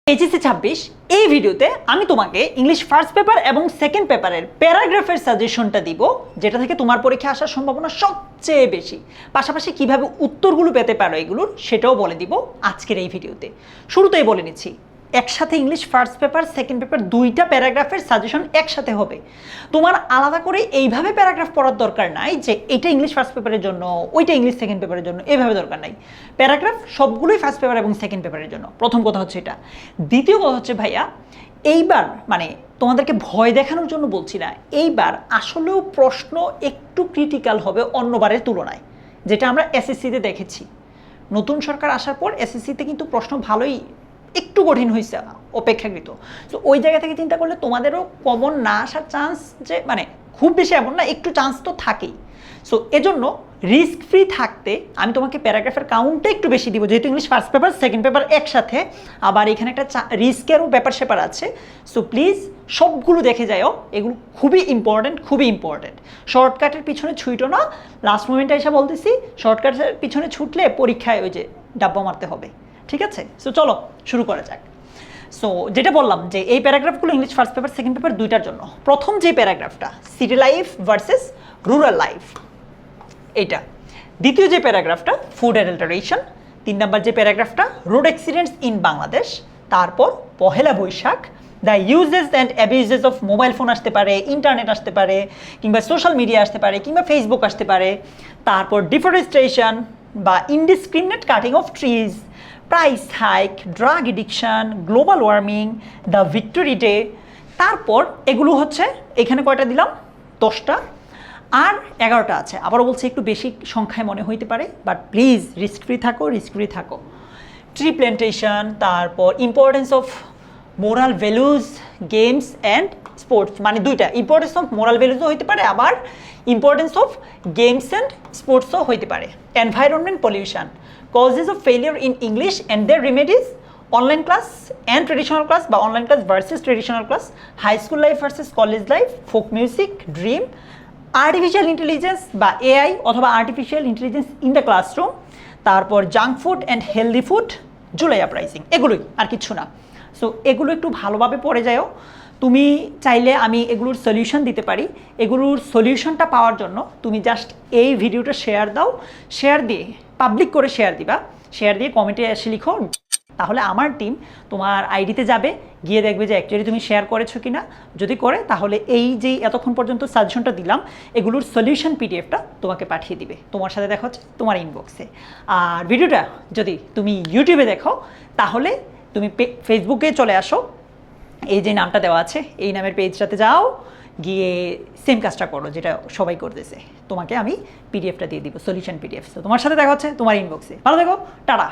HSC 26 এই ভিডিওতে আমি তোমাকে ইংলিশ ফার্স্ট পেপার এবং সেকেন্ড পেপারের প্যারাগ্রাফের সাজেশনটা দিব, যেটা থেকে তোমার পরীক্ষা আসার সম্ভাবনা সবচেয়ে বেশি। পাশাপাশি কিভাবে উত্তরগুলো পেতে পারো এগুলোর সেটাও বলে দিব আজকের এই ভিডিওতে। শুরুতেই বলে নিচ্ছি, একসাথে English first paper second paper দুইটা প্যারাগ্রাফের সাজেশন একসাথে হবে। তোমার আলাদা করে এইভাবে প্যারাগ্রাফ পড়ার দরকার নাই যে এটা ইংলিশ ফার্স্ট পেপারের জন্য, ওইটা ইংলিশ সেকেন্ড পেপারের জন্য, এইভাবে দরকার নাই। প্যারাগ্রাফ সবগুলোই ফার্স্ট পেপার এবং সেকেন্ড পেপারের জন্য। প্রথম কথা হচ্ছে এটা। দ্বিতীয় কথা হচ্ছে ভাইয়া, এইবার মানে তোমাদেরকে ভয় দেখানোর জন্য বলছি না, এইবার আসলেও প্রশ্ন একটু ক্রিটিক্যাল হবে অন্যবারের তুলনায়, যেটা আমরা এসএসসিতে দেখেছি। নতুন সরকার আসার পর এসএসসিতে কিন্তু প্রশ্ন ভালোই একটু কঠিন হয়েছে অপেক্ষাকৃত। তো ওই জায়গা থেকে চিন্তা করলে তোমাদেরও কমন না আসার চান্স যে মানে খুব বেশি এমন না, একটু চান্স তো থাকেই। সো এজন্য রিস্ক ফ্রি থাকতে আমি তোমাকে প্যারাগ্রাফের কাউন্টটা একটু বেশি দিব, যেহেতু English first paper second paper একসাথে, আবার এখানে একটা রিস্কেরও ব্যাপার স্যাপার আছে। সো প্লিজ সবগুলো দেখে যাও, এগুলো খুবই ইম্পর্টেন্ট, খুবই ইম্পর্টেন্ট। শর্টকাটের পিছনে ছুটো না, লাস্ট মোমেন্টে এসে বলতেছি শর্টকাটের পিছনে ছুটলে পরীক্ষায় ওই যে ডাব্বা মারতে হবে, ঠিক আছে? সো চলো শুরু করা যাক। সো যেটা বললাম যে এই প্যারাগ্রাফগুলো English first paper second paper দুইটার জন্য। প্রথম যে প্যারাগ্রাফটা city life versus rural life, এটা। দ্বিতীয় যে প্যারাগ্রাফটা ফুড অ্যাডাল্টারেশন। 3 নম্বর যে প্যারাগ্রাফটা রোড অ্যাক্সিডেন্টস ইন বাংলাদেশ। তারপর Pohela Boishakh, the uses and abuses of mobile phone আসতে পারে, ইন্টারনেট আসতে পারে, কিংবা সোশ্যাল মিডিয়া আসতে পারে, কিংবা ফেসবুক আসতে পারে। তারপর ডিফরেস্টেশন বা indiscriminate cutting of trees, price hike, drug addiction, global warming, the victory day. তারপর এগুলো হচ্ছে, এখানে কয়টা দিলাম? 10টা, আর 11টা আছে। আবারও বলছি একটু বেশি সংখ্যায় মনে হইতে পারে, বাট প্লিজ রিস্ক ফ্রি থাকো, রিস্ক ফ্রি থাকো। ট্রি প্ল্যান্টেশন, তারপর importance of moral values, games and sports, মানে দুইটা, ইম্পর্টেন্স অফ মোরাল ভ্যালুজও হইতে পারে, আবার ইম্পর্টেন্স অফ গেমস অ্যান্ড স্পোর্টসও হইতে পারে। Environment pollution, causes of failure in English and their remedies, online class and traditional class বা online class versus traditional class, high school life versus college life, folk music, dream, artificial intelligence বা AI অথবা artificial intelligence in the classroom, তারপর junk food and healthy food, July uprising, এগুলোই, আর কিছু না। So এগুলো একটু ভালোভাবে পড়ে যাও। তুমি চাইলে আমি এগুলোর সলিউশন দিতে পারি। এগুলোর সলিউশনটা পাওয়ার জন্য তুমি জাস্ট এই ভিডিওটা শেয়ার দাও, শেয়ার দিয়ে পাবলিক করে শেয়ার দিবা, শেয়ার দিয়ে কমেন্টে এসে লিখো, তাহলে আমার টিম তোমার আইডিতে যাবে, গিয়ে দেখবে যে অ্যাকচুয়ালি তুমি শেয়ার করেছো কিনা। যদি করে তাহলে এই যে এতক্ষণ পর্যন্ত সাজেশনটা দিলাম এগুলোর সলিউশন পিডিএফটা তোমাকে পাঠিয়ে দিবে। তোমার সাথে দেখা হচ্ছে তোমার ইনবক্সে। আর ভিডিওটা যদি তুমি ইউটিউবে দেখো তাহলে তুমি ফেসবুকে চলে আসো, এই যে নামটা দেওয়া আছে এই নামের পেজটাতে যাও, গিয়ে সেম কাজটা করো যেটা সবাই করতেছে। তোমাকে আমি পিডিএফটা দিয়ে দিব, সলিউশন পিডিএফ। তো তোমার সাথে দেখা হচ্ছে তোমার ইনবক্সে। ভালো থেকো, টাটা।